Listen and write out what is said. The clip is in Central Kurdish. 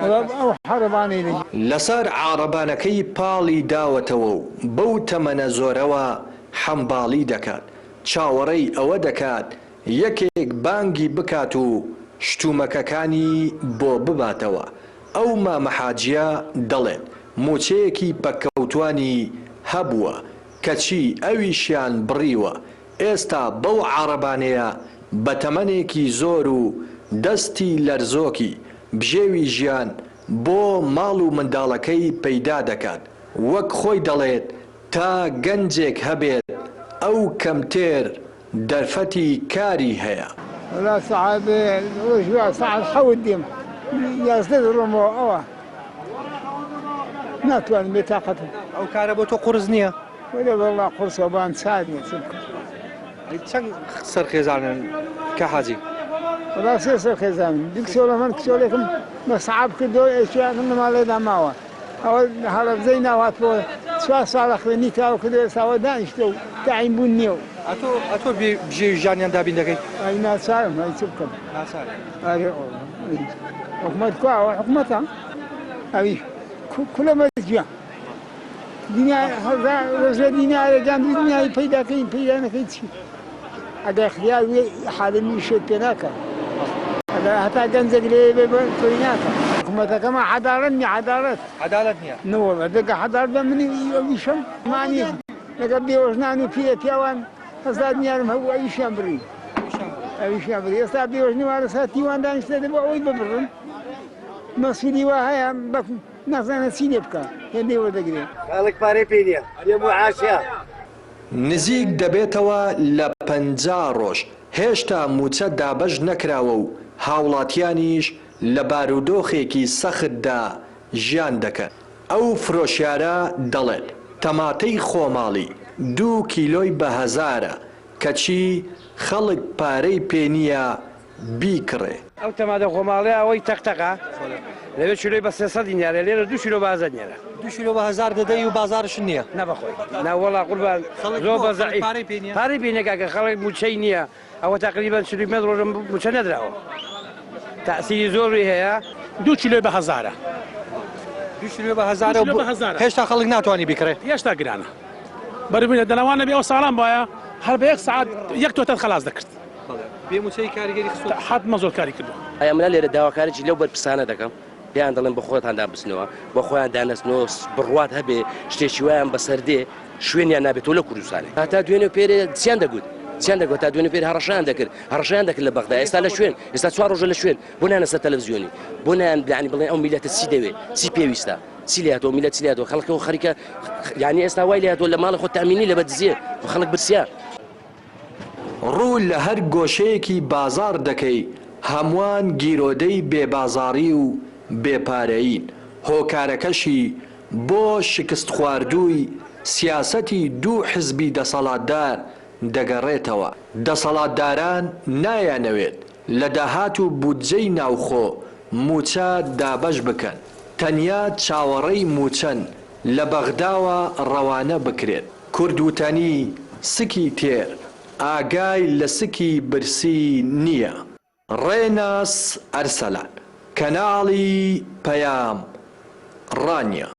ئەو حەرەبانەی لەسەر عارەبانەکەی پاڵی داوەتەوە و بەو تەمەنە زۆرەوە حەمباڵی دەکات، چاوەڕێی ئەوە دەکات یەکێک بانگی بکات و شتومەکەکانی بۆ بباتەوە. ئەو مامەحاجیە دەڵێن موچەیەکی پەککەوتوانی هەبووە کەچی ئەویشیان بڕیوە. ئێستا بەو عارەبانەیە بە تەمەنێکی زۆر و دەستی لەرزۆکی بژێوی ژیان بۆ ماڵ و منداڵەکەی پەیدا دەکات. وەک خۆی دەڵێت تا گەنجێک هەبێت ئەو کەمتێر دەرفەتی کاری هەیە. ولا ساعات ساعات حەوت دێم یازدە دڕۆمەوە ئەوە ناتوانم بێتاقەتم. ئەو کارە بۆ تۆ قورس نییە؟ وەرە وەڵا قورسەوان چاردێت چەند سەرخێزانن کە حاجی؟ وەڵا سێ سەرخێزانن. دوو کچۆڵە من کچۆڵێکم بەسەعاب کردەوە ئێشیاکم لە ماڵێدا ماوە. ئەوە هەڵەبجەی ناواتەوە 4 ساڵە خوێنی تاو کردەوە ئێستاوە دانیشتە و تاعین بوون نییە و ئەتۆ بژێوی ژیانیان دابین دەکەیت؟ ئەی ناچارم ئەی چ بکەم؟ ناچارە. حکومەت کوا ئەوە حکومەتە ئەوی کولەمە گوێ دنیا ڕۆژە دینارێکیان دنیای پەیداکەین پەیدا نەکەی چی؟ ئەگەر خیال وێ حالمی شێت پێ ناکات، ئەگەر هەتا گەنجێک لێ بێ تۆی ناکات. حکومەتەکەمە عەداڵەت نییە، عەداڵەت نییە. نەوەڵە دەگە عەداڵەت بە منی ئەویشەم مانی لەگە بێوەژنان و پیرە پیاوان 1000 دینارم هەبوو ئەویشیان بڕی. ئەویشیان بڕی. ئێستا بێوەژنی وارە ساتیوان دانیشتە دەبوو ئەوەی ببڕن. مەسئولی وا هەیە نازانێت چی لێ بکات هێندەی وەردەگرێت. خەڵک پارەی پێ نییە ئەبێ معاشە. نزیک دەبێتەوە لە 50 ڕۆژ هێشتا موچە دابەش نەکراوە و هاوڵاتیانیش لە بارودۆخێکی سەختدا ژیان دەکەن. ئەو فرۆشیارە دەڵێت تەماتەی خۆماڵی 2 کیلۆی بە 1000ە کەچی خەڵک پارەی پێ نییە بیکڕێ. ئەو تەماتە خۆماڵی ئەوەی تەقتەقە لەوێ کیلۆی بە 300 دینارە، لێرە 2 کیلۆ بە 1000 دینارە. 2 کیلۆ بە 1000 دەدەی و بازارش نییە؟ نەبەخۆی ناوەڵا قوربان زۆر بەزەعیف پارەی پێ نییە کاکە خەڵک موچەی نییە. ئەوە تقریبان 40 متر ڕۆژە موچە نەدراوە. تەأسیری زۆری هەیە. 2 کیلۆ بە 1000ە. 2 کیلۆ بە 1000 هێشتا خەڵک ناتوانانی بیکڕێت. هێشتا گرانە. بەربوونە دەنەوانە بێ ئەو ساڵان بایە هەر بە 1 ساعت 1 تۆتە خلاص دەکرد. بێ موچەی کاریگەری خستووە. حتممە زۆر کاری کردو. ئەیا منە لێرە داواکاریی لەو بەرپرسانە دەکەم، پێیان دەڵێن بە خۆتان دابستنەوە، بە خۆیان دانەستنەوە بڕوات هەبێ شتێکی وایان بەسەردێ شوێنیان نابێتەوە لە کوردستانی. تا دوێنێ پێرێ چیان دەگوت تا دوێنێ پێر هەڕەشیان دەکرد لە بەغدا. ئێستا لە شوێن ئێستا 4 ڕۆژە لە شوێن بۆ نانە سەر تەلەڤیزیۆنی، بۆ نان یعنی بڵێن ئەو میلەتە چی دەوێت، چی پێویستە، چی لێهاتەوە میلەت چی لێهاتەوە. خەڵکەوە خەریکە یعنی ئێستا وای لێهاتەوە لە ماڵی خۆت تامینی لە بەدزیە و خەڵک برسیار. ڕوو لە هەر گۆشەیەکی بازار دەکەی هەمووان گیرۆدەی بێبازاڕی و بێپارەیین. هۆکارەکەشی بۆ شکست خواردووی سیاسەتی 2 حزبی دەسەڵاتدار دەگەڕێتەوە. دەسەڵاتداران نایانەوێت لە داهات و بودجەی ناوخۆ موچە دابەش بکەن، تەنیا چاوەڕێی موچەن لە بەغداوە ڕەوانە بکرێت. کوردوتانی سکی تێر ئاگای لە سکی برسی نییە. ڕێناس ئەرسەلان، کەناڵی پەیام ڕانیە.